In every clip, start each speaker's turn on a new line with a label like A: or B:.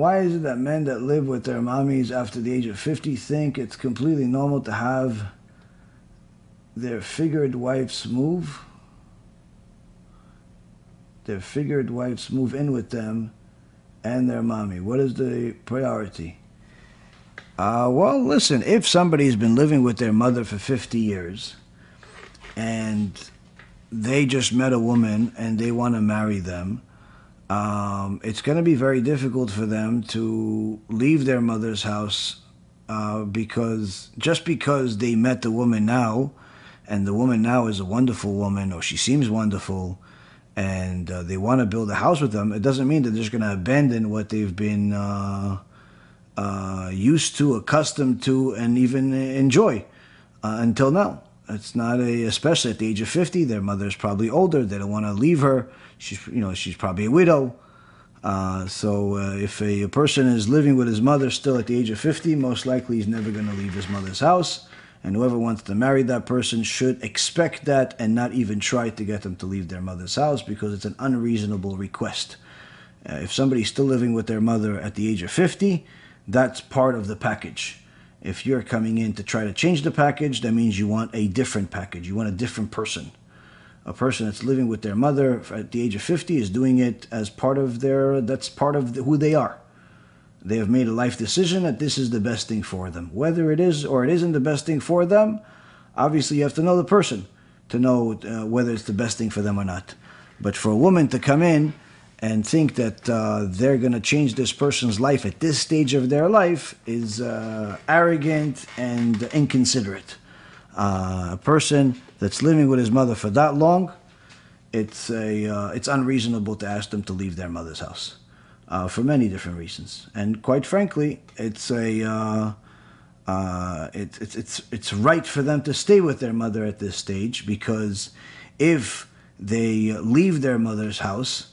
A: Why is it that men that live with their mommies after the age of 50 think it's completely normal to have their figured wives move in with them and their mommy? What is the priority? Well, listen, if somebody's been living with their mother for 50 years and they just met a woman and they want to marry them, it's going to be very difficult for them to leave their mother's house because they met the woman now, and the woman now is a wonderful woman, or she seems wonderful, and they want to build a house with them. It doesn't mean that they're just going to abandon what they've been used to, accustomed to, and even enjoy until now. It's not especially at the age of 50, their mother's probably older, they don't want to leave her. She's probably a widow. So if a person is living with his mother still at the age of 50, most likely he's never going to leave his mother's house. And whoever wants to marry that person should expect that and not even try to get them to leave their mother's house, because it's an unreasonable request. If somebody's still living with their mother at the age of 50, that's part of the package. If you're coming in to try to change the package, that means you want a different package. You want a different person. A person that's living with their mother at the age of 50 is doing it as part of who they are. They have made a life decision that this is the best thing for them. Whether it is or it isn't the best thing for them, obviously you have to know the person to know whether it's the best thing for them or not. But for a woman to come in and think that they're going to change this person's life at this stage of their life is arrogant and inconsiderate. A person that's living with his mother for that long, it's unreasonable to ask them to leave their mother's house for many different reasons. And quite frankly, it's right for them to stay with their mother at this stage, because if they leave their mother's house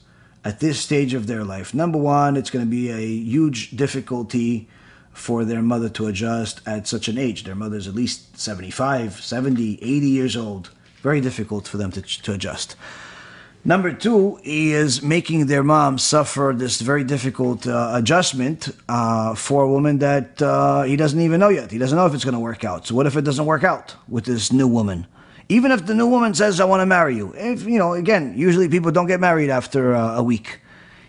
A: at this stage of their life, number one, it's going to be a huge difficulty for their mother to adjust at such an age. Their mother's at least 75, 70, 80 years old. Very difficult for them to adjust. Number two is making their mom suffer this very difficult adjustment for a woman that he doesn't even know yet. He doesn't know if it's going to work out. So what if it doesn't work out with this new woman? Even if the new woman says, I want to marry you. Again, usually people don't get married after a week.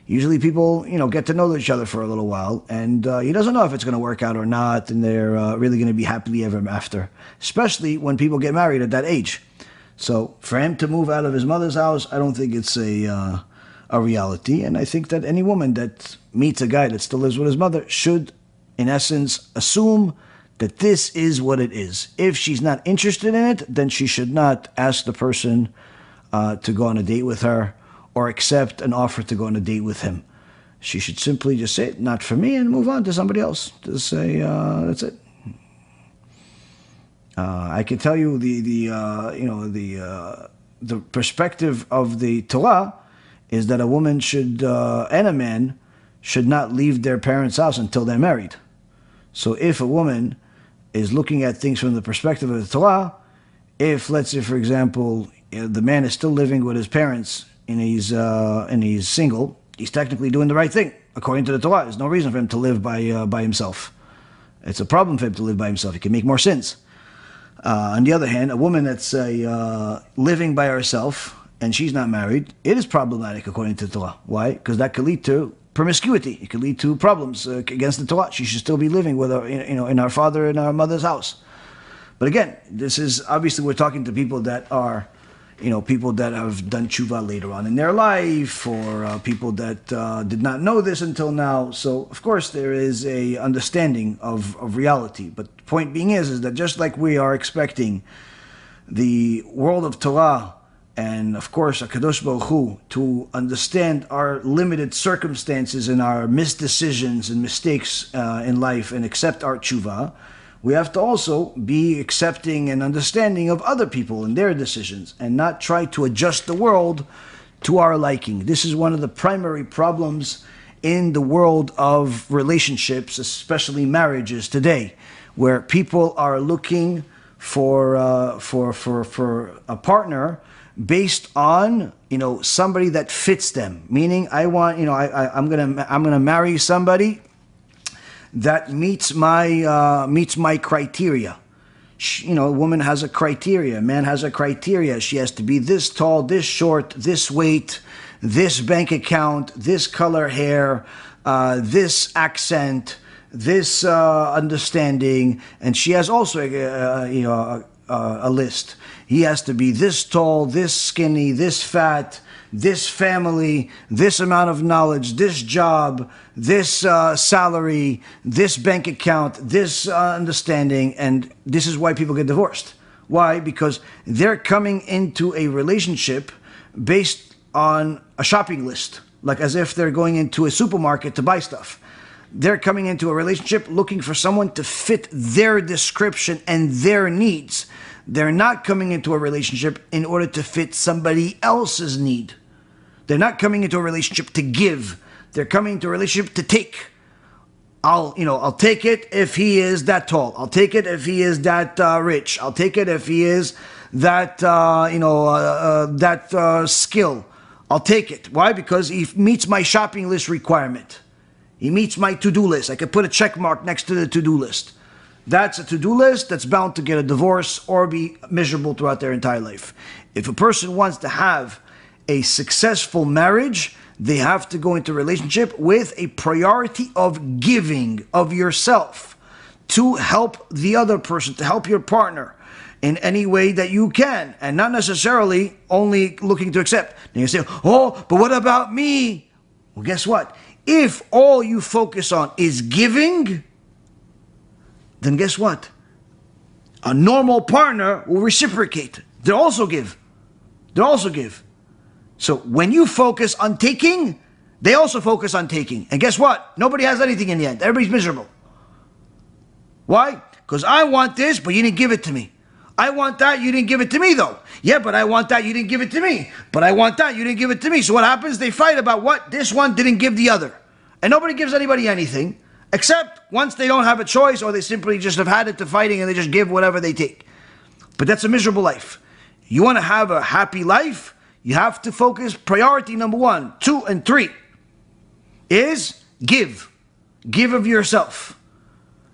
A: Usually people, get to know each other for a little while, and he doesn't know if it's going to work out or not, and they're really going to be happily ever after, especially when people get married at that age. So for him to move out of his mother's house, I don't think it's a reality, and I think that any woman that meets a guy that still lives with his mother should, in essence, assume that this is what it is. If she's not interested in it, then she should not ask the person to go on a date with her, or accept an offer to go on a date with him. She should simply just say, not for me, and move on to somebody else. Just say, that's it. I can tell you the perspective of the Torah is that a woman should and a man should not leave their parents' house until they're married. So if a woman is looking at things from the perspective of the Torah, if, let's say, for example, the man is still living with his parents and he's single, he's technically doing the right thing according to the Torah. There's no reason for him to live by himself. It's a problem for him to live by himself. He can make more sins. On the other hand, a woman that's living by herself and she's not married, it is problematic according to the Torah. Why? Because that could lead to promiscuity. It could lead to problems against the Torah. She should still be living with her, in our father and our mother's house. But again, this is obviously, we're talking to people that are, people that have done tshuva later on in their life, or people that did not know this until now. So, of course, there is a understanding of reality. But the point being is that just like we are expecting the world of Torah and, of course, HaKadosh Baruch Hu to understand our limited circumstances and our misdecisions and mistakes in life and accept our tshuva, we have to also be accepting and understanding of other people and their decisions, and not try to adjust the world to our liking. This is one of the primary problems in the world of relationships, especially marriages today, where people are looking for a partner based on somebody that fits them. Meaning, I want I'm gonna marry somebody that meets my criteria. A woman has a criteria, a man has a criteria. She has to be this tall, this short, this weight, this bank account, this color hair, this accent, this understanding, and she has also a list. He has to be this tall, this skinny, this fat, this family, this amount of knowledge, this job, this salary, this bank account, this understanding, and this is why people get divorced. Why? Because they're coming into a relationship based on a shopping list, like as if they're going into a supermarket to buy stuff. They're coming into a relationship looking for someone to fit their description and their needs. They're not coming into a relationship in order to fit somebody else's need. They're not coming into a relationship to give. They're coming into a relationship to take. I'll take it if he is that tall. I'll take it if he is that rich. I'll take it if he is that skill. I'll take it. Why? Because he meets my shopping list requirement. He meets my to-do list. I could put a check mark next to the to-do list. That's a to-do list that's bound to get a divorce or be miserable throughout their entire life. If a person wants to have a successful marriage, they have to go into a relationship with a priority of giving of yourself to help the other person, to help your partner in any way that you can, and not necessarily only looking to accept. Then you say, oh, but what about me? Well, guess what? If all you focus on is giving, then guess what? A normal partner will reciprocate. They'll also give. So when you focus on taking, they also focus on taking. And guess what? Nobody has anything in the end. Everybody's miserable. Why? Because I want this, but you didn't give it to me. I want that, you didn't give it to me though. Yeah, but I want that, you didn't give it to me. But I want that, you didn't give it to me. So what happens? They fight about what this one didn't give the other. And nobody gives anybody anything, except once they don't have a choice, or they simply just have had it to fighting and they just give whatever they take. But that's a miserable life. You want to have a happy life, you have to focus. Priority number 1, 2, and 3 is give. Give of yourself.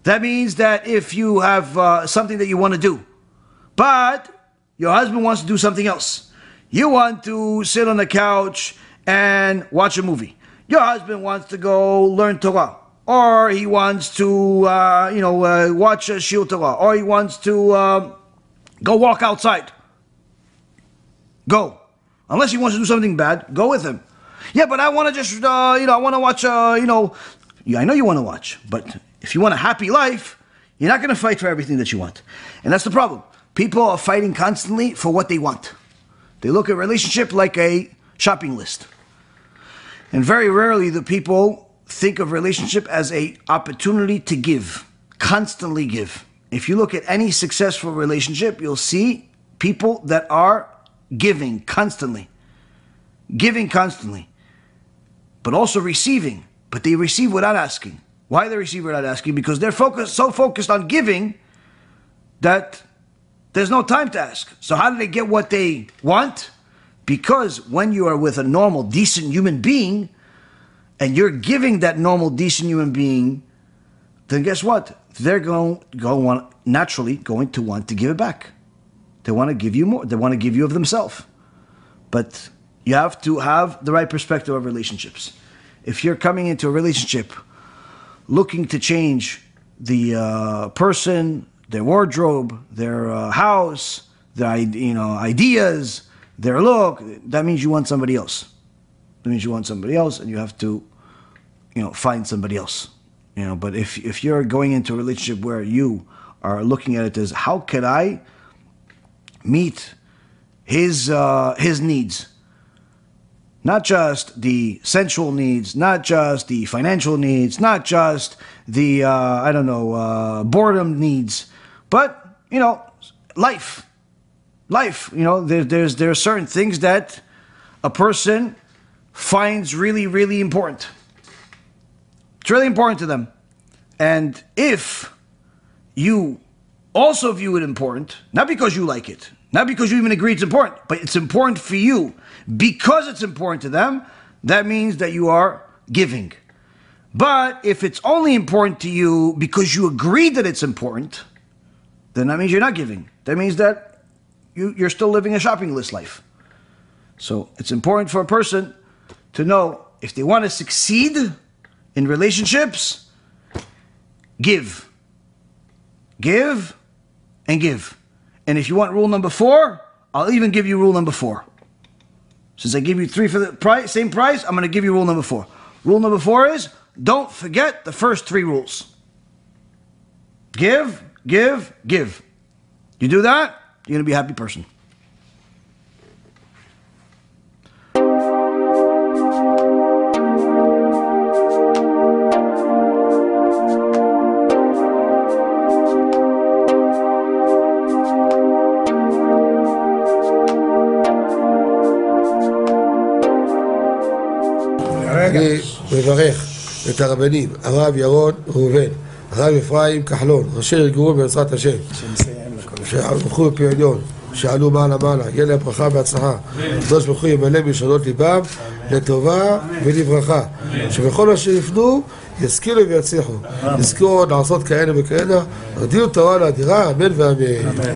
A: That means that if you have something that you want to do, but your husband wants to do something else. You want to sit on the couch and watch a movie. Your husband wants to go learn Torah. Or he wants to, watch a Shiur Torah. Or he wants to go walk outside. Go. Unless he wants to do something bad, go with him. Yeah, but I want to just, I want to watch, yeah, I know you want to watch. But if you want a happy life, you're not going to fight for everything that you want. And that's the problem. People are fighting constantly for what they want. They look at relationship like a shopping list. And very rarely do people think of relationship as an opportunity to give. Constantly give. If you look at any successful relationship, you'll see people that are giving constantly. Giving constantly. But also receiving. But they receive without asking. Why they receive without asking? Because they're so focused on giving that there's no time to ask. So how do they get what they want? Because when you are with a normal, decent human being, and you're giving that normal, decent human being, then guess what? They're naturally going to want to give it back. They want to give you more. They want to give you of themselves. But you have to have the right perspective of relationships. If you're coming into a relationship looking to change the person, their wardrobe, their house, their ideas, their look, that means you want somebody else. That means you want somebody else, and you have to, find somebody else. But if you're going into a relationship where you are looking at it as, how can I meet his needs? Not just the sensual needs, not just the financial needs, not just the boredom needs, but life. There are certain things that a person finds really, really important. It's really important to them. And if you also view it important, not because you like it, not because you even agree it's important, but it's important for you because it's important to them, that means that you are giving. But if it's only important to you because you agree that it's important, then that means you're not giving. That means that you're still living a shopping list life. So it's important for a person to know if they want to succeed in relationships, give. Give and give. And if you want rule number 4, I'll even give you rule number 4. Since I give you 3 for the same price, I'm going to give you rule number 4. Rule number 4 is, don't forget the first 3 rules. Give, give, give. You do that, you're going to be a happy person.
B: אני מברך את הרבנים, הרב ירון ראובן, הרב אפרים כחלון, ראשי ארגון בעזרת השם, שהלכו בפי עליון, שעלו מעלה מעלה, יהיה להם ברכה והצלחה, הקדוש ברוך הוא ימלא בישועות ליבם לטובה ולברכה, שבכל אשר יפנו ישכילו ויצליחו, יזכרו לעשות כאלה וכאלה, הרדינו תורה לאדירה, אמן ואמן.